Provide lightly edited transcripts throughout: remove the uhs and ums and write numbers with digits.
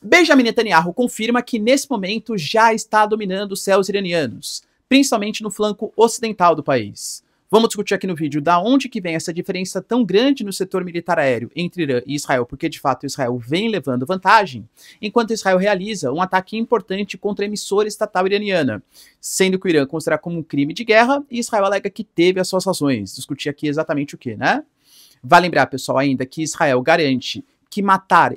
Benjamin Netanyahu confirma que nesse momento já está dominando os céus iranianos, principalmente no flanco ocidental do país. Vamos discutir aqui no vídeo da onde que vem essa diferença tão grande no setor militar aéreo entre Irã e Israel, porque de fato Israel vem levando vantagem, enquanto Israel realiza um ataque importante contra a emissora estatal iraniana, sendo que o Irã considera como um crime de guerra e Israel alega que teve as suas razões. Discutir aqui exatamente o que, né? Vale lembrar, pessoal, ainda que Israel garante que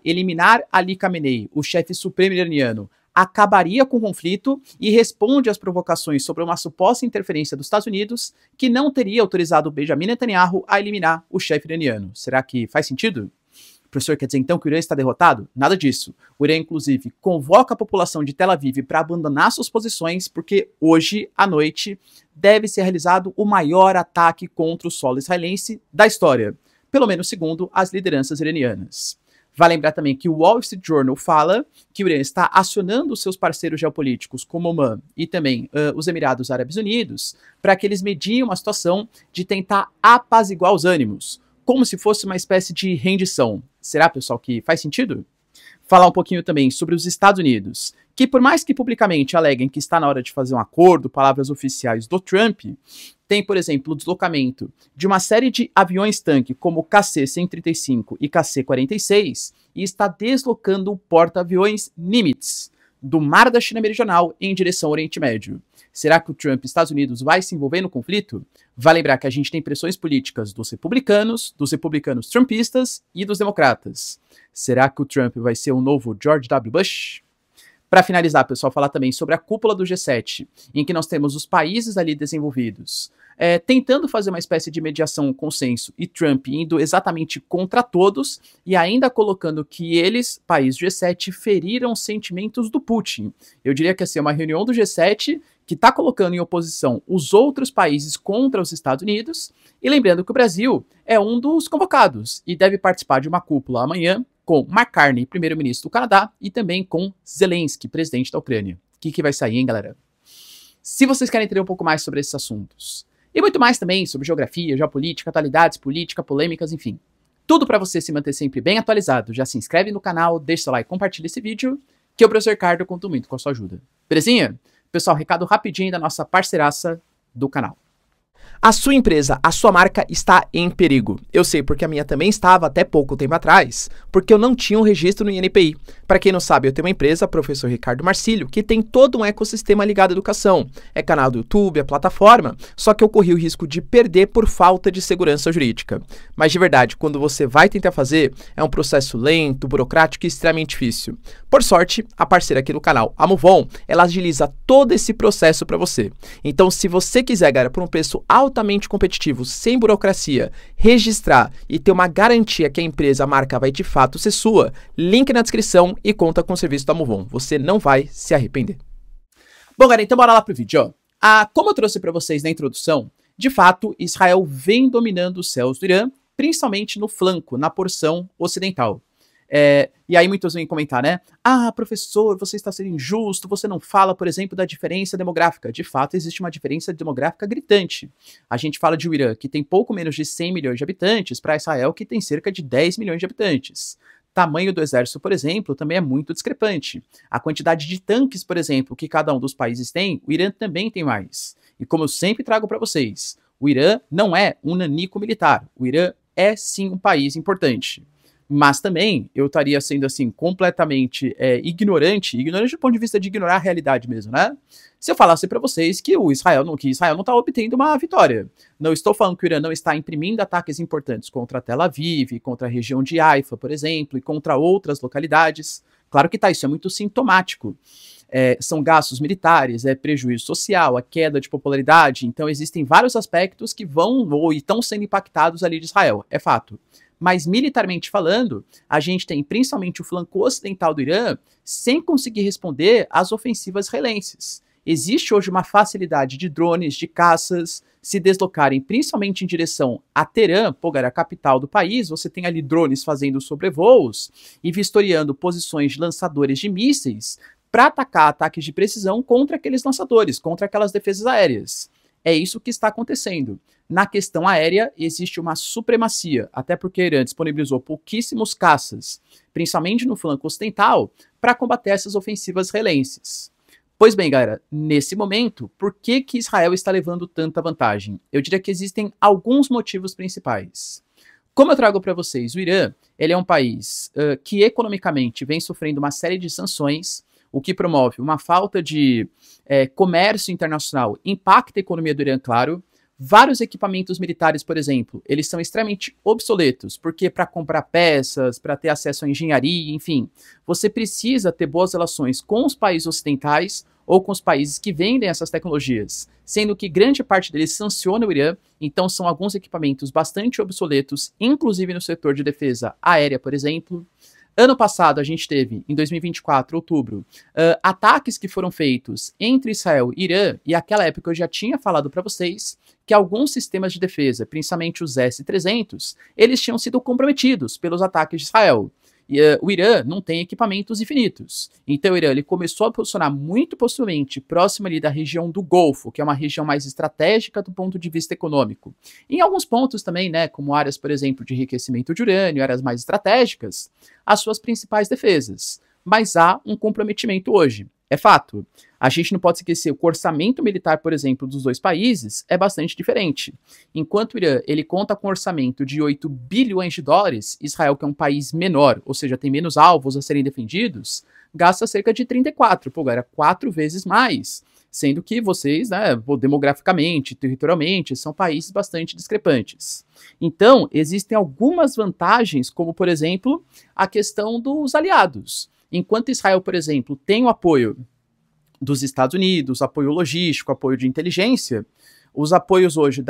eliminar Ali Khamenei, o chefe supremo iraniano, acabaria com o conflito e responde às provocações sobre uma suposta interferência dos Estados Unidos, que não teria autorizado Benjamin Netanyahu a eliminar o chefe iraniano. Será que faz sentido? O professor quer dizer então que o Irã está derrotado? Nada disso. O Irã, inclusive, convoca a população de Tel Aviv para abandonar suas posições, porque hoje, à noite, deve ser realizado o maior ataque contra o solo israelense da história, pelo menos segundo as lideranças iranianas. Vale lembrar também que o Wall Street Journal fala que o Irã está acionando seus parceiros geopolíticos, como Oman e também os Emirados Árabes Unidos, para que eles mediem uma situação de tentar apaziguar os ânimos, como se fosse uma espécie de rendição. Será, pessoal, que faz sentido? Falar um pouquinho também sobre os Estados Unidos, que por mais que publicamente aleguem que está na hora de fazer um acordo, palavras oficiais do Trump, tem, por exemplo, o deslocamento de uma série de aviões-tanque como o KC-135 e KC-46 e está deslocando o porta-aviões Nimitz do Mar da China Meridional em direção ao Oriente Médio. Será que o Trump e os Estados Unidos vai se envolver no conflito? Vale lembrar que a gente tem pressões políticas dos republicanos trumpistas e dos democratas. Será que o Trump vai ser o novo George W. Bush? Para finalizar, pessoal, falar também sobre a cúpula do G7, em que nós temos os países ali desenvolvidos tentando fazer uma espécie de mediação, consenso, e Trump indo exatamente contra todos e ainda colocando que eles, países do G7, feriram os sentimentos do Putin. Eu diria que assim, é uma reunião do G7 que está colocando em oposição os outros países contra os Estados Unidos, e lembrando que o Brasil é um dos convocados e deve participar de uma cúpula amanhã com Mark Carney, primeiro-ministro do Canadá, e também com Zelensky, presidente da Ucrânia. O que vai sair, hein, galera? Se vocês querem entender um pouco mais sobre esses assuntos, e muito mais também sobre geografia, geopolítica, atualidades, política, polêmicas, enfim, tudo para você se manter sempre bem atualizado, já se inscreve no canal, deixa seu like, compartilha esse vídeo, que o professor Ricardo conta muito com a sua ajuda. Belezinha? Pessoal, recado rapidinho da nossa parceiraça do canal. A sua empresa, a sua marca está em perigo. Eu sei porque a minha também estava até pouco tempo atrás, porque eu não tinha um registro no INPI. Para quem não sabe, eu tenho uma empresa, professor Ricardo Marcílio, que tem todo um ecossistema ligado à educação. É canal do YouTube, é plataforma, só que eu corri o risco de perder por falta de segurança jurídica. Mas de verdade, quando você vai tentar fazer, é um processo lento, burocrático e extremamente difícil. Por sorte, a parceira aqui do canal, a Movon, ela agiliza todo esse processo para você. Então, se você quiser, galera, por um preço altamente competitivo, sem burocracia, registrar e ter uma garantia que a empresa, a marca vai de fato ser sua, link na descrição e conta com o serviço da Movon. Você não vai se arrepender. Bom, galera, então bora lá pro vídeo, ó. Como eu trouxe para vocês na introdução, de fato, Israel vem dominando os céus do Irã, principalmente no flanco, na porção ocidental. E aí muitos vêm comentar, né? Ah, professor, você está sendo injusto, você não fala, por exemplo, da diferença demográfica. De fato, existe uma diferença demográfica gritante. A gente fala de um Irã que tem pouco menos de 100 milhões de habitantes, para Israel que tem cerca de 10 milhões de habitantes. Tamanho do exército, por exemplo, também é muito discrepante. A quantidade de tanques, por exemplo, que cada um dos países tem, o Irã também tem mais. E como eu sempre trago para vocês, o Irã não é um nanico militar. O Irã é sim um país importante. Mas também eu estaria sendo assim completamente ignorante do ponto de vista de ignorar a realidade mesmo, né? Se eu falasse para vocês que Israel não está obtendo uma vitória. Não estou falando que o Irã não está imprimindo ataques importantes contra Tel Aviv, contra a região de Haifa, por exemplo, e contra outras localidades. Claro que tá, isso é muito sintomático. São gastos militares, prejuízo social, a queda de popularidade. Então existem vários aspectos que vão ou estão sendo impactados ali de Israel, é fato. Mas militarmente falando, a gente tem principalmente o flanco ocidental do Irã sem conseguir responder às ofensivas israelenses. Existe hoje uma facilidade de drones, de caças, se deslocarem principalmente em direção a Teherã, a capital do país. Você tem ali drones fazendo sobrevoos e vistoriando posições de lançadores de mísseis para atacar ataques de precisão contra aqueles lançadores, contra aquelas defesas aéreas. É isso que está acontecendo. Na questão aérea, existe uma supremacia, até porque o Irã disponibilizou pouquíssimos caças, principalmente no flanco ocidental, para combater essas ofensivas israelenses. Pois bem, galera, nesse momento, por que Israel está levando tanta vantagem? Eu diria que existem alguns motivos principais. Como eu trago para vocês, o Irã ele é um país que economicamente vem sofrendo uma série de sanções, o que promove uma falta de comércio internacional, impacta a economia do Irã, claro. Vários equipamentos militares, por exemplo, eles são extremamente obsoletos, porque para comprar peças, para ter acesso à engenharia, enfim, você precisa ter boas relações com os países ocidentais ou com os países que vendem essas tecnologias, sendo que grande parte deles sanciona o Irã, então são alguns equipamentos bastante obsoletos, inclusive no setor de defesa aérea, por exemplo. Ano passado, a gente teve, em 2024, outubro, ataques que foram feitos entre Israel e Irã, e naquela época eu já tinha falado para vocês que alguns sistemas de defesa, principalmente os S-300, eles tinham sido comprometidos pelos ataques de Israel. E, o Irã não tem equipamentos infinitos. Então o Irã ele começou a posicionar muito possivelmente próximo ali da região do Golfo, que é uma região mais estratégica do ponto de vista econômico. Em alguns pontos também, né, como áreas, por exemplo, de enriquecimento de urânio, áreas mais estratégicas, as suas principais defesas. Mas há um comprometimento hoje. É fato. A gente não pode esquecer que o orçamento militar, por exemplo, dos dois países é bastante diferente. Enquanto o Irã ele conta com um orçamento de 8 bilhões de dólares, Israel, que é um país menor, ou seja, tem menos alvos a serem defendidos, gasta cerca de 34, pô, era 4 vezes mais. Sendo que vocês, né, demograficamente, territorialmente, são países bastante discrepantes. Então, existem algumas vantagens, como, por exemplo, a questão dos aliados. Enquanto Israel, por exemplo, tem o apoio dos Estados Unidos, apoio logístico, apoio de inteligência, os apoios hoje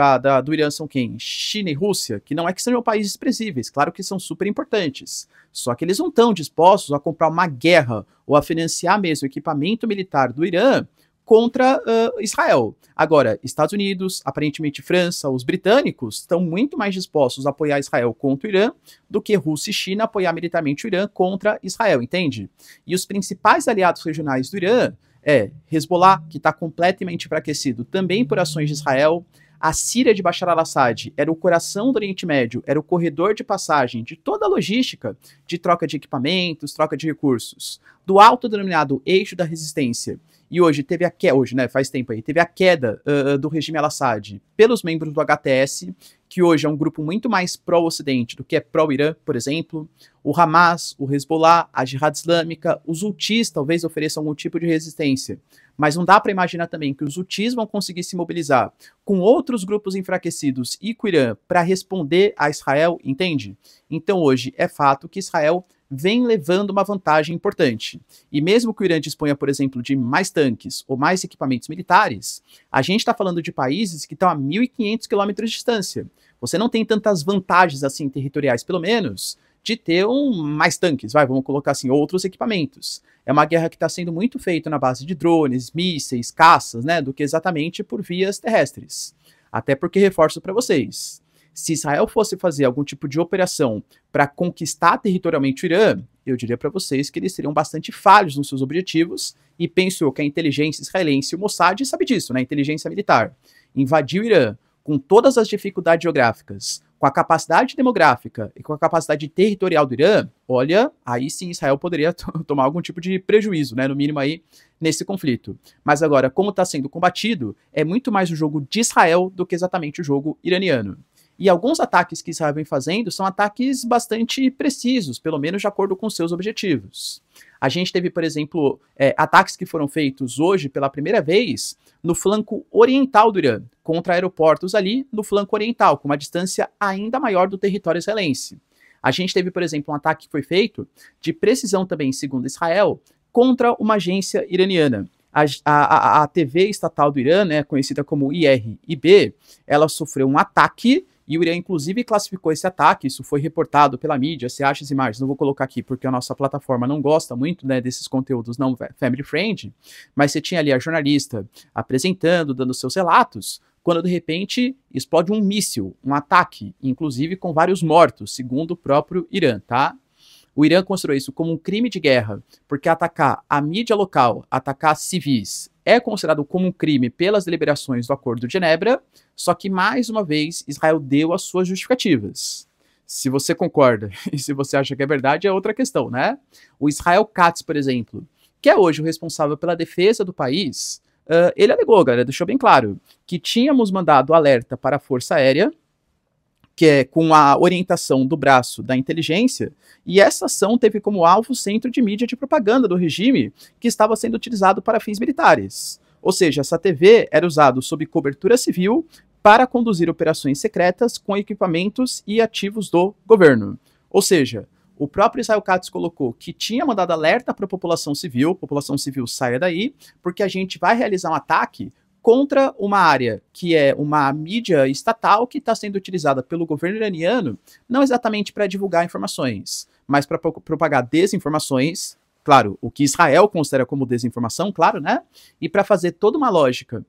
do Irã são quem? China e Rússia, que não é que sejam países desprezíveis, claro que são super importantes, só que eles não estão dispostos a comprar uma guerra ou a financiar mesmo o equipamento militar do Irã contra Israel. Agora, Estados Unidos, aparentemente França, os britânicos estão muito mais dispostos a apoiar Israel contra o Irã do que Rússia e China apoiar militarmente o Irã contra Israel, entende? E os principais aliados regionais do Irã é Hezbollah, que está completamente enfraquecido também por ações de Israel. A Síria de Bashar al-Assad era o coração do Oriente Médio, era o corredor de passagem de toda a logística de troca de equipamentos, troca de recursos, do autodenominado eixo da resistência. E hoje teve a queda, hoje, né, faz tempo aí, teve a queda do regime al-Assad pelos membros do HTS, que hoje é um grupo muito mais pró-Ocidente do que é pró-Irã, por exemplo. O Hamas, o Hezbollah, a Jihad Islâmica, os Houthis talvez ofereçam algum tipo de resistência. Mas não dá para imaginar também que os Houthis vão conseguir se mobilizar com outros grupos enfraquecidos e com o Irã para responder a Israel, entende? Então hoje é fato que Israel vem levando uma vantagem importante. E mesmo que o Irã disponha, por exemplo, de mais tanques ou mais equipamentos militares, a gente está falando de países que estão a 1.500 quilômetros de distância. Você não tem tantas vantagens assim territoriais, pelo menos, de ter mais tanques, vamos colocar assim, outros equipamentos. É uma guerra que está sendo muito feita na base de drones, mísseis, caças, né, do que exatamente por vias terrestres. Até porque, reforço para vocês, se Israel fosse fazer algum tipo de operação para conquistar territorialmente o Irã, eu diria para vocês que eles seriam bastante falhos nos seus objetivos, e penso que a inteligência israelense, o Mossad, sabe disso, né, a inteligência militar, invadiu o Irã com todas as dificuldades geográficas, com a capacidade demográfica e com a capacidade territorial do Irã, olha, aí sim Israel poderia tomar algum tipo de prejuízo, né, no mínimo aí, nesse conflito. Mas agora, como está sendo combatido, é muito mais o jogo de Israel do que exatamente o jogo iraniano. E alguns ataques que Israel vem fazendo são ataques bastante precisos, pelo menos de acordo com seus objetivos. A gente teve, por exemplo, ataques que foram feitos hoje pela primeira vez no flanco oriental do Irã, contra aeroportos ali no flanco oriental, com uma distância ainda maior do território israelense. A gente teve, por exemplo, um ataque que foi feito de precisão também, segundo Israel, contra uma agência iraniana. A TV estatal do Irã, né, conhecida como IRIB, ela sofreu um ataque. E o Irã, inclusive, classificou esse ataque, isso foi reportado pela mídia, você acha as imagens, não vou colocar aqui porque a nossa plataforma não gosta muito, né, desses conteúdos não family friend, mas você tinha ali a jornalista apresentando, dando seus relatos, quando de repente explode um míssil, um ataque, inclusive com vários mortos, segundo o próprio Irã, tá? O Irã considerou isso como um crime de guerra, porque atacar a mídia local, atacar civis, é considerado como um crime pelas deliberações do Acordo de Genebra, só que, mais uma vez, Israel deu as suas justificativas. Se você concorda e se você acha que é verdade, é outra questão, né? O Israel Katz, por exemplo, que é hoje o responsável pela defesa do país, ele alegou, galera, deixou bem claro, que tínhamos mandado alerta para a Força Aérea, que é com a orientação do braço da inteligência, e essa ação teve como alvo o centro de mídia de propaganda do regime, que estava sendo utilizado para fins militares. Ou seja, essa TV era usada sob cobertura civil para conduzir operações secretas com equipamentos e ativos do governo. Ou seja, o próprio Israel Katz colocou que tinha mandado alerta para a população civil saia daí, porque a gente vai realizar um ataque contra uma área que é uma mídia estatal que está sendo utilizada pelo governo iraniano, não exatamente para divulgar informações, mas para propagar desinformações, claro, o que Israel considera como desinformação, claro, né? E para fazer toda uma lógica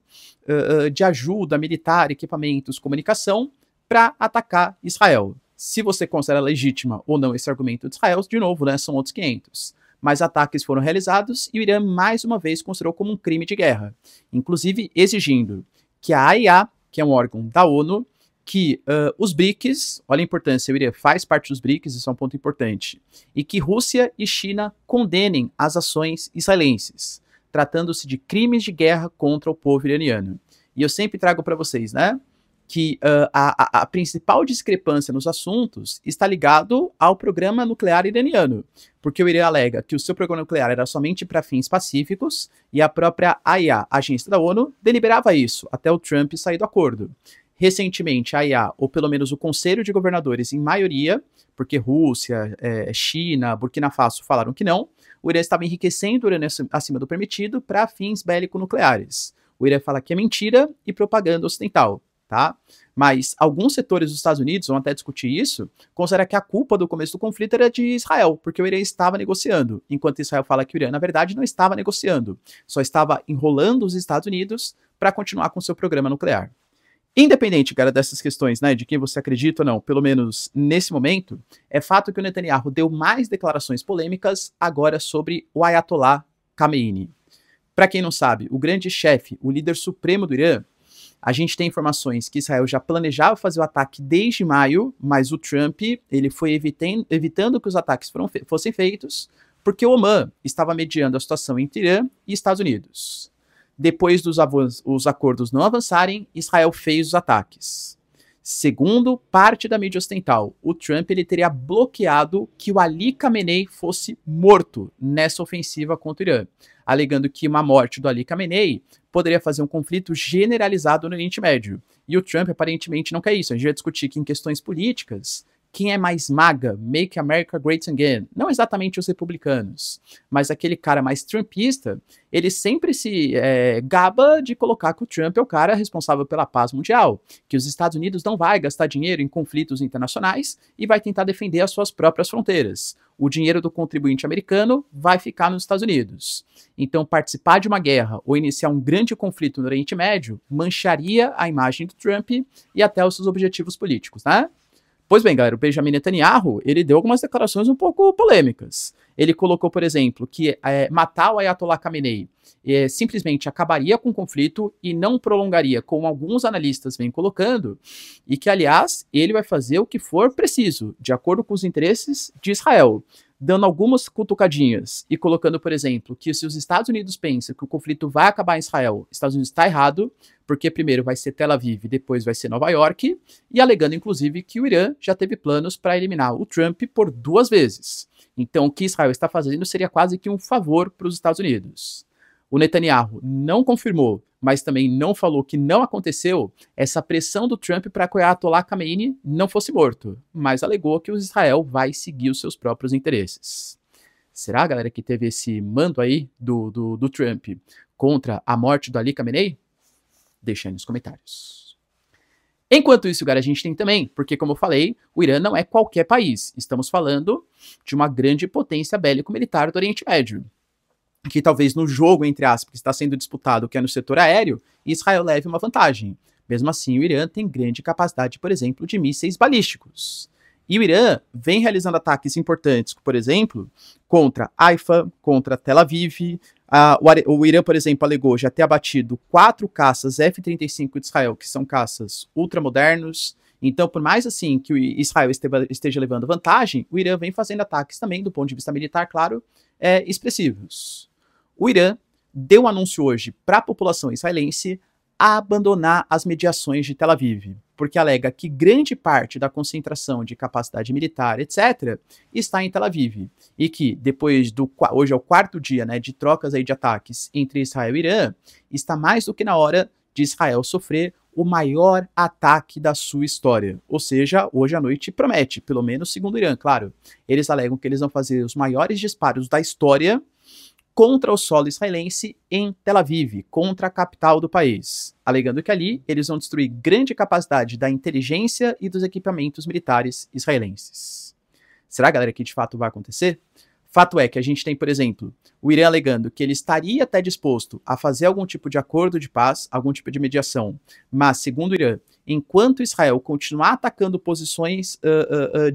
de ajuda militar, equipamentos, comunicação, para atacar Israel. Se você considera legítima ou não esse argumento de Israel, de novo, né, são outros 500. Mas ataques foram realizados e o Irã, mais uma vez, considerou como um crime de guerra, inclusive exigindo que a AIA, que é um órgão da ONU, que os BRICS, olha a importância, o Irã faz parte dos BRICS, isso é um ponto importante, e que Rússia e China condenem as ações israelenses, tratando-se de crimes de guerra contra o povo iraniano. E eu sempre trago para vocês, né, que a principal discrepância nos assuntos está ligado ao programa nuclear iraniano, porque o Irã alega que o seu programa nuclear era somente para fins pacíficos e a própria AIA, agência da ONU, deliberava isso até o Trump sair do acordo. Recentemente, a AIA, ou pelo menos o Conselho de Governadores em maioria, porque Rússia, China, Burkina Faso falaram que não, o Irã estava enriquecendo o urânio acima do permitido para fins bélico-nucleares. O Irã fala que é mentira e propaganda ocidental. Tá? Mas alguns setores dos Estados Unidos vão até discutir isso, consideram que a culpa do começo do conflito era de Israel, porque o Irã estava negociando, enquanto Israel fala que o Irã, na verdade, não estava negociando, só estava enrolando os Estados Unidos para continuar com seu programa nuclear. Independente, cara, dessas questões, né, de quem você acredita ou não, pelo menos nesse momento, é fato que o Netanyahu deu mais declarações polêmicas agora sobre o Ayatollah Khamenei. Para quem não sabe, o grande chefe, o líder supremo do Irã, a gente tem informações que Israel já planejava fazer o ataque desde maio, mas o Trump ele foi evitando que os ataques fossem feitos, porque o Oman estava mediando a situação entre Irã e Estados Unidos. Depois dos os acordos não avançarem, Israel fez os ataques. Segundo parte da mídia ocidental, o Trump ele teria bloqueado que o Ali Khamenei fosse morto nessa ofensiva contra o Irã, alegando que uma morte do Ali Khamenei poderia fazer um conflito generalizado no Oriente Médio. E o Trump aparentemente não quer isso. A gente vai discutir que em questões políticas, quem é mais MAGA, Make America Great Again, não exatamente os republicanos, mas aquele cara mais trumpista, ele sempre se gaba de colocar que o Trump é o cara responsável pela paz mundial, que os Estados Unidos não vai gastar dinheiro em conflitos internacionais e vai tentar defender as suas próprias fronteiras. O dinheiro do contribuinte americano vai ficar nos Estados Unidos. Então, participar de uma guerra ou iniciar um grande conflito no Oriente Médio mancharia a imagem do Trump e até os seus objetivos políticos, né? Pois bem, galera, o Benjamin Netanyahu, ele deu algumas declarações um pouco polêmicas. Ele colocou, por exemplo, que matar o Ayatollah Khamenei simplesmente acabaria com o conflito e não prolongaria, como alguns analistas vêm colocando, e que, aliás, ele vai fazer o que for preciso, de acordo com os interesses de Israel, dando algumas cutucadinhas e colocando, por exemplo, que se os Estados Unidos pensam que o conflito vai acabar em Israel, os Estados Unidos está errado, porque primeiro vai ser Tel Aviv e depois vai ser Nova York, e alegando, inclusive, que o Irã já teve planos para eliminar o Trump por 2 vezes. Então, o que Israel está fazendo seria quase que um favor para os Estados Unidos. O Netanyahu não confirmou, mas também não falou que não aconteceu essa pressão do Trump para que o Ayatollah Khamenei não fosse morto, mas alegou que o Israel vai seguir os seus próprios interesses. Será, galera, que teve esse mando aí do Trump contra a morte do Ali Khamenei? Deixa aí nos comentários. Enquanto isso, galera, a gente tem também, porque como eu falei, o Irã não é qualquer país. Estamos falando de uma grande potência bélico-militar do Oriente Médio. Que talvez no jogo, entre aspas, que está sendo disputado, que é no setor aéreo, Israel leve uma vantagem. Mesmo assim, o Irã tem grande capacidade, por exemplo, de mísseis balísticos. E o Irã vem realizando ataques importantes, por exemplo, contra Haifa, contra Tel Aviv. O Irã, por exemplo, alegou já ter abatido 4 caças F-35 de Israel, que são caças ultramodernos. Então, por mais assim que o Israel esteja levando vantagem, o Irã vem fazendo ataques também, do ponto de vista militar, claro, expressivos. O Irã deu um anúncio hoje para a população israelense a abandonar as mediações de Tel Aviv, porque alega que grande parte da concentração de capacidade militar, etc., está em Tel Aviv, e que depois hoje é o 4º dia, né, de trocas aí de ataques entre Israel e Irã, está mais do que na hora de Israel sofrer o maior ataque da sua história. Ou seja, hoje à noite promete, pelo menos segundo o Irã, claro. Eles alegam que eles vão fazer os maiores disparos da história contra o solo israelense em Tel Aviv, contra a capital do país, alegando que ali eles vão destruir grande capacidade da inteligência e dos equipamentos militares israelenses. Será, galera, que de fato vai acontecer? Fato é que a gente tem, por exemplo, o Irã alegando que ele estaria até disposto a fazer algum tipo de acordo de paz, algum tipo de mediação, mas, segundo o Irã, enquanto Israel continuar atacando posições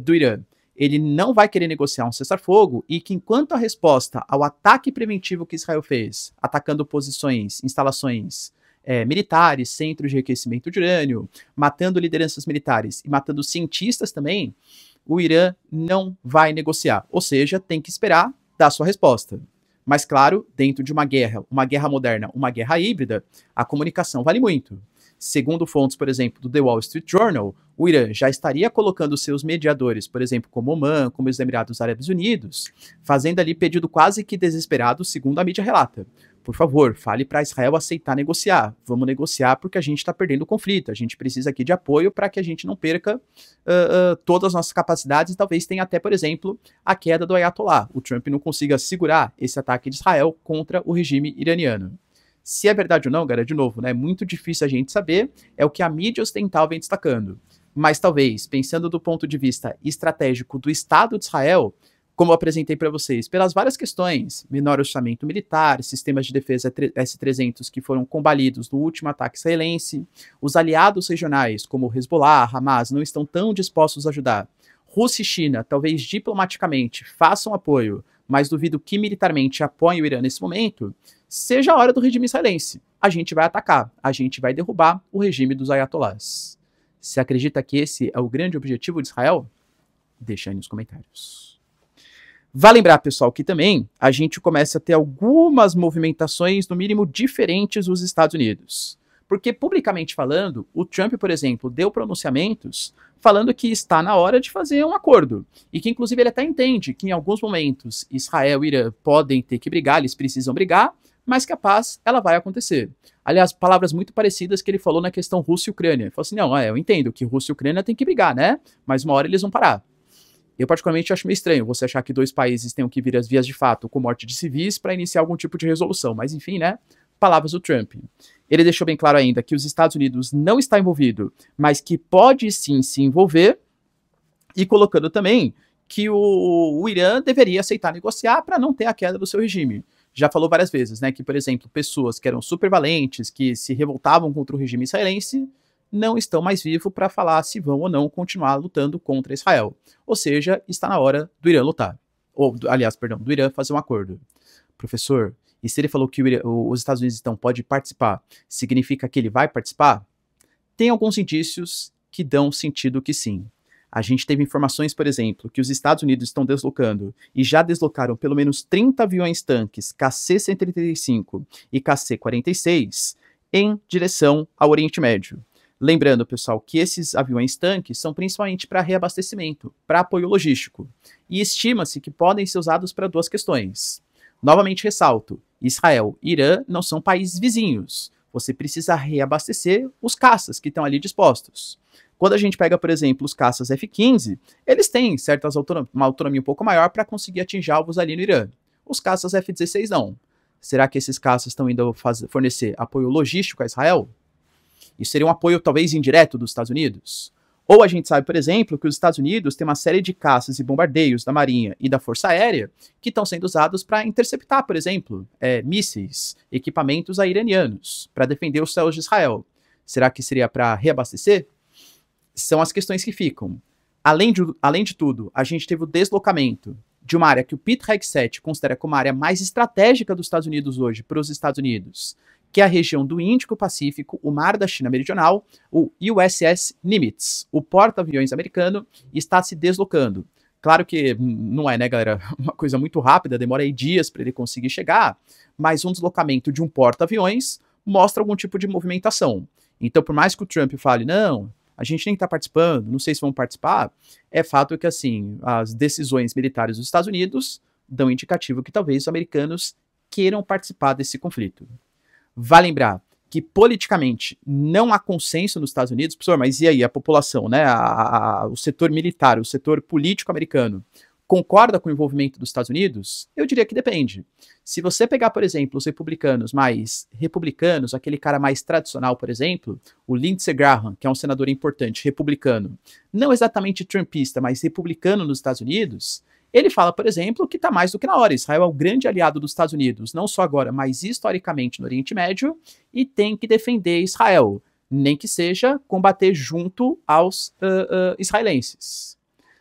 do Irã, ele não vai querer negociar um cessar-fogo e que, enquanto a resposta ao ataque preventivo que Israel fez, atacando posições, instalações militares, centros de enriquecimento de urânio, matando lideranças militares e matando cientistas também, o Irã não vai negociar. Ou seja, tem que esperar dar sua resposta. Mas, claro, dentro de uma guerra moderna, uma guerra híbrida, a comunicação vale muito. Segundo fontes, por exemplo, do The Wall Street Journal, o Irã já estaria colocando seus mediadores, por exemplo, como Omã, como os Emirados Árabes Unidos, fazendo ali pedido quase que desesperado, segundo a mídia relata. Por favor, fale para Israel aceitar negociar. Vamos negociar porque a gente está perdendo o conflito. A gente precisa aqui de apoio para que a gente não perca todas as nossas capacidades e talvez tenha até, por exemplo, a queda do Ayatollah. O Trump não consiga segurar esse ataque de Israel contra o regime iraniano. Se é verdade ou não, galera, de novo, né, é muito difícil a gente saber, é o que a mídia ocidental vem destacando. Mas talvez, pensando do ponto de vista estratégico do Estado de Israel, como eu apresentei para vocês, pelas várias questões, menor orçamento militar, sistemas de defesa S-300 que foram combalidos no último ataque israelense, os aliados regionais, como o Hezbollah, Hamas, não estão tão dispostos a ajudar. Rússia e China, talvez diplomaticamente, façam apoio, mas duvido que militarmente apoiem o Irã nesse momento, seja a hora do regime israelense. A gente vai atacar, a gente vai derrubar o regime dos ayatollahs. Você acredita que esse é o grande objetivo de Israel? Deixa aí nos comentários. Vale lembrar, pessoal, que também a gente começa a ter algumas movimentações, no mínimo, diferentes nos Estados Unidos. Porque, publicamente falando, o Trump, por exemplo, deu pronunciamentos falando que está na hora de fazer um acordo. E que, inclusive, ele até entende que, em alguns momentos, Israel e Irã podem ter que brigar, eles precisam brigar, mas que a paz, ela vai acontecer. Aliás, palavras muito parecidas que ele falou na questão Rússia e Ucrânia. Ele falou assim, não, eu entendo que Rússia e Ucrânia tem que brigar, né? Mas uma hora eles vão parar. Eu, particularmente, acho meio estranho você achar que 2 países tenham que vir às vias de fato com morte de civis para iniciar algum tipo de resolução. Mas, enfim, né? Palavras do Trump. Ele deixou bem claro ainda que os Estados Unidos não está envolvido, mas que pode sim se envolver, e colocando também que o Irã deveria aceitar negociar para não ter a queda do seu regime. Já falou várias vezes, né, que, por exemplo, pessoas que eram super valentes, que se revoltavam contra o regime israelense, não estão mais vivos para falar se vão ou não continuar lutando contra Israel. Ou seja, está na hora do Irã lutar. Ou, aliás, perdão, do Irã fazer um acordo. Professor, e se ele falou que os Estados Unidos então pode participar, significa que ele vai participar? Tem alguns indícios que dão sentido que sim. A gente teve informações, por exemplo, que os Estados Unidos estão deslocando e já deslocaram pelo menos 30 aviões-tanques KC-135 e KC-46 em direção ao Oriente Médio. Lembrando, pessoal, que esses aviões-tanques são principalmente para reabastecimento, para apoio logístico, e estima-se que podem ser usados para 2 questões. Novamente ressalto, Israel e Irã não são países vizinhos. Você precisa reabastecer os caças que estão ali dispostos. Quando a gente pega, por exemplo, os caças F-15, eles têm uma autonomia um pouco maior para conseguir atingir alvos ali no Irã. Os caças F-16 não. Será que esses caças estão indo fornecer apoio logístico a Israel? Isso seria um apoio talvez indireto dos Estados Unidos? Ou a gente sabe, por exemplo, que os Estados Unidos têm uma série de caças e bombardeios da Marinha e da Força Aérea que estão sendo usados para interceptar, por exemplo, mísseis, equipamentos iranianos, para defender os céus de Israel. Será que seria para reabastecer? São as questões que ficam. Além de tudo, a gente teve o deslocamento de uma área que o Pete Hegseth considera como a área mais estratégica dos Estados Unidos hoje para os Estados Unidos, que é a região do Índico-Pacífico, o Mar da China Meridional, o USS Nimitz, o porta-aviões americano, está se deslocando. Claro que não é, né, galera, uma coisa muito rápida, demora aí dias para ele conseguir chegar, mas um deslocamento de um porta-aviões mostra algum tipo de movimentação. Então, por mais que o Trump fale, não, a gente nem está participando, não sei se vão participar, é fato que, assim, as decisões militares dos Estados Unidos dão indicativo que talvez os americanos queiram participar desse conflito. Vale lembrar que politicamente não há consenso nos Estados Unidos, professor, mas e aí a população, né, o setor militar, o setor político americano, concorda com o envolvimento dos Estados Unidos? Eu diria que depende. Se você pegar, por exemplo, os republicanos mais republicanos, aquele cara mais tradicional, por exemplo, o Lindsey Graham, que é um senador importante, republicano, não exatamente trumpista, mas republicano nos Estados Unidos, ele fala, por exemplo, que está mais do que na hora. Israel é o grande aliado dos Estados Unidos, não só agora, mas historicamente no Oriente Médio, e tem que defender Israel, nem que seja combater junto aos israelenses.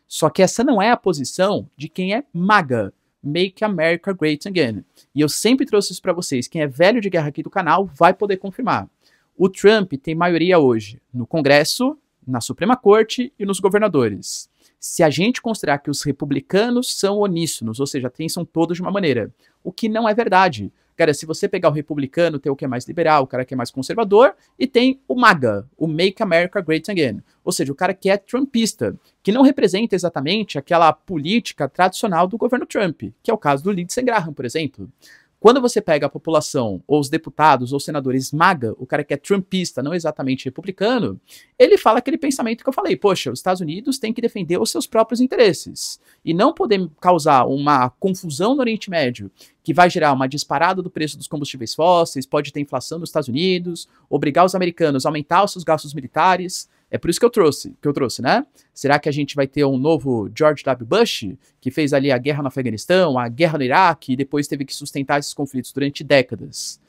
Só que essa não é a posição de quem é MAGA, Make America Great Again. E eu sempre trouxe isso para vocês. Quem é velho de guerra aqui do canal vai poder confirmar. O Trump tem maioria hoje no Congresso, na Suprema Corte e nos governadores. Se a gente considerar que os republicanos são uníssonos, ou seja, pensam todos de uma maneira, o que não é verdade. Cara, se você pegar o republicano, tem o que é mais liberal, o cara que é mais conservador, e tem o MAGA, o Make America Great Again. Ou seja, o cara que é trumpista, que não representa exatamente aquela política tradicional do governo Trump, que é o caso do Lindsey Graham, por exemplo. Quando você pega a população, ou os deputados, ou senadores MAGA, o cara que é trumpista, não exatamente republicano, ele fala aquele pensamento que eu falei, poxa, os Estados Unidos têm que defender os seus próprios interesses, e não poder causar uma confusão no Oriente Médio, que vai gerar uma disparada do preço dos combustíveis fósseis, pode ter inflação nos Estados Unidos, obrigar os americanos a aumentar os seus gastos militares. É por isso que eu trouxe, né? Será que a gente vai ter um novo George W. Bush, que fez ali a guerra no Afeganistão, a guerra no Iraque, e depois teve que sustentar esses conflitos durante décadas?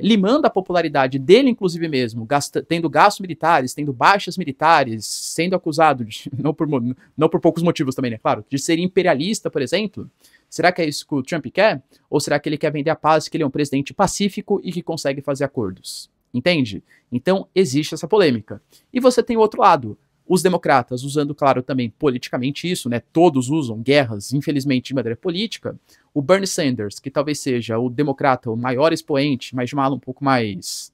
Limando a popularidade dele, inclusive mesmo, tendo gastos militares, tendo baixas militares, sendo acusado, não por poucos motivos também, né? Claro, de ser imperialista, por exemplo. Será que é isso que o Trump quer? Ou será que ele quer vender a paz, que ele é um presidente pacífico e que consegue fazer acordos? Entende? Então, existe essa polêmica. E você tem o outro lado, os democratas usando, claro, também politicamente isso, né? Todos usam guerras, infelizmente, de maneira política. O Bernie Sanders, que talvez seja o democrata, o maior expoente, mas de uma ala um pouco mais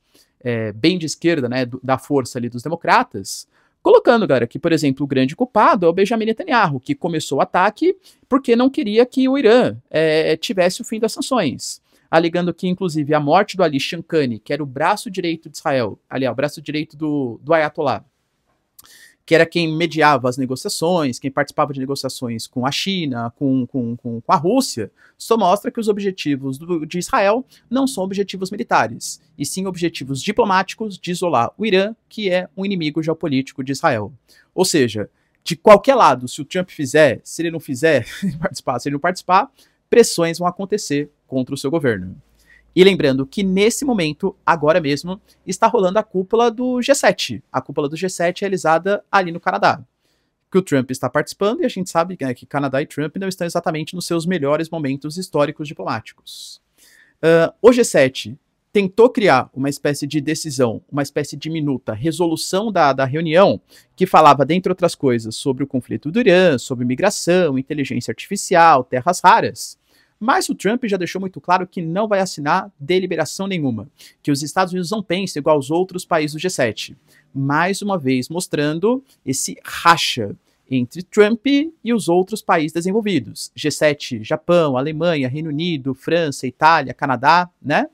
bem de esquerda, né? Da força ali dos democratas, colocando, galera, que, por exemplo, o grande culpado é o Benjamin Netanyahu, que começou o ataque porque não queria que o Irã tivesse o fim das sanções, alegando que, inclusive, a morte do Ali Shankani, que era o braço direito de Israel, aliás, o braço direito do Ayatollah, que era quem mediava as negociações, quem participava de negociações com a China, com a Rússia, só mostra que os objetivos de Israel não são objetivos militares, e sim objetivos diplomáticos de isolar o Irã, que é um inimigo geopolítico de Israel. Ou seja, de qualquer lado, se o Trump fizer, se ele não fizer, se ele não participar, pressões vão acontecer contra o seu governo. E lembrando que nesse momento, agora mesmo, está rolando a cúpula do G7. A cúpula do G7 é realizada ali no Canadá, que o Trump está participando, e a gente sabe que Canadá e Trump não estão exatamente nos seus melhores momentos históricos diplomáticos. O G7 tentou criar uma espécie de decisão, uma espécie de minuta, resolução da reunião, que falava, dentre outras coisas, sobre o conflito do Irã, sobre migração, inteligência artificial, terras raras. Mas o Trump já deixou muito claro que não vai assinar deliberação nenhuma, que os Estados Unidos não pensam igual aos outros países do G7. Mais uma vez mostrando esse racha entre Trump e os outros países desenvolvidos. G7, Japão, Alemanha, Reino Unido, França, Itália, Canadá, né?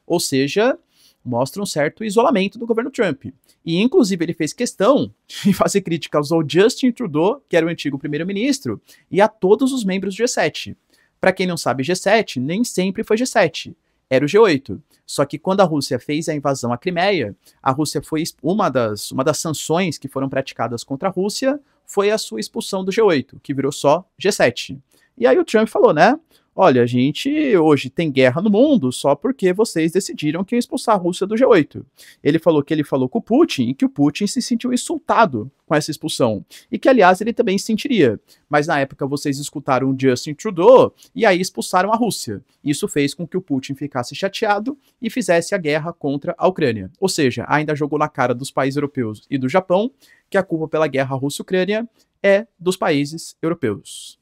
Ou seja, mostra um certo isolamento do governo Trump. E, inclusive, ele fez questão de fazer críticas ao Justin Trudeau, que era o antigo primeiro-ministro, e a todos os membros do G7. Para quem não sabe, G7 nem sempre foi G7, era o G8. Só que quando a Rússia fez a invasão à Crimeia, a Rússia foi uma das sanções que foram praticadas contra a Rússia foi a sua expulsão do G8, que virou só G7. E aí o Trump falou, né? olha, a gente hoje tem guerra no mundo só porque vocês decidiram que iam expulsar a Rússia do G8. Ele falou com o Putin e que o Putin se sentiu insultado com essa expulsão. E que, aliás, ele também se sentiria. Mas na época vocês escutaram o Justin Trudeau e aí expulsaram a Rússia. Isso fez com que o Putin ficasse chateado e fizesse a guerra contra a Ucrânia. Ou seja, ainda jogou na cara dos países europeus e do Japão que a culpa pela guerra Rússia-Ucrânia é dos países europeus.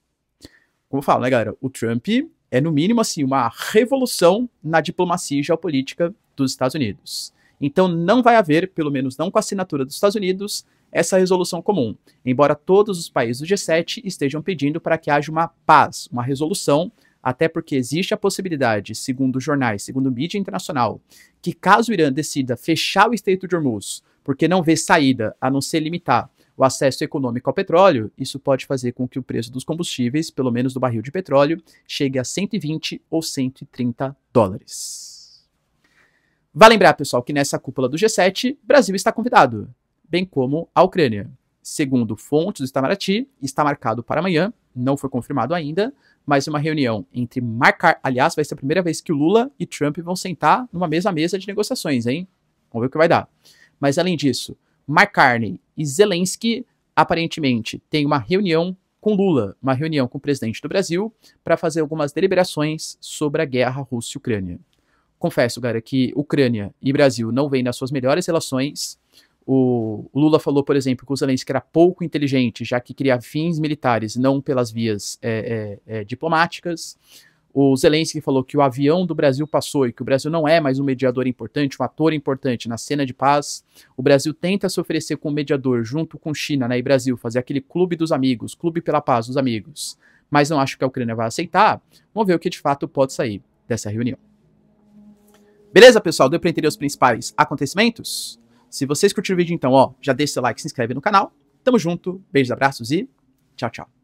Como eu falo, né, galera? O Trump é, no mínimo, assim, uma revolução na diplomacia geopolítica dos Estados Unidos. Então não vai haver, pelo menos não com a assinatura dos Estados Unidos, essa resolução comum. Embora todos os países do G7 estejam pedindo para que haja uma paz, uma resolução, até porque existe a possibilidade, segundo jornais, segundo mídia internacional, que caso o Irã decida fechar o Estreito de Hormuz, porque não vê saída a não ser limitar o acesso econômico ao petróleo, isso pode fazer com que o preço dos combustíveis, pelo menos do barril de petróleo, chegue a 120 ou 130 dólares. Vale lembrar, pessoal, que nessa cúpula do G7, Brasil está convidado, bem como a Ucrânia. Segundo fontes do Itamaraty, está marcado para amanhã, não foi confirmado ainda, mas uma reunião entre aliás, vai ser a primeira vez que o Lula e Trump vão sentar numa mesma mesa de negociações, hein? Vamos ver o que vai dar. Mas além disso, Mark Carney e Zelensky, aparentemente, têm uma reunião com Lula, uma reunião com o presidente do Brasil, para fazer algumas deliberações sobre a guerra Rússia-Ucrânia. Confesso, cara, que Ucrânia e Brasil não vêm nas suas melhores relações. O Lula falou, por exemplo, que o Zelensky era pouco inteligente, já que queria fins militares, não pelas vias diplomáticas. O Zelensky falou que o avião do Brasil passou e que o Brasil não é mais um mediador importante, um ator importante na cena de paz. O Brasil tenta se oferecer como mediador junto com China, né, e Brasil, fazer aquele clube dos amigos, clube pela paz dos amigos. Mas não acho que a Ucrânia vai aceitar. Vamos ver o que de fato pode sair dessa reunião. Beleza, pessoal? Deu para entender os principais acontecimentos? Se vocês curtiram o vídeo, então, ó, já deixa seu like, se inscreve no canal. Tamo junto, beijos, abraços e tchau, tchau.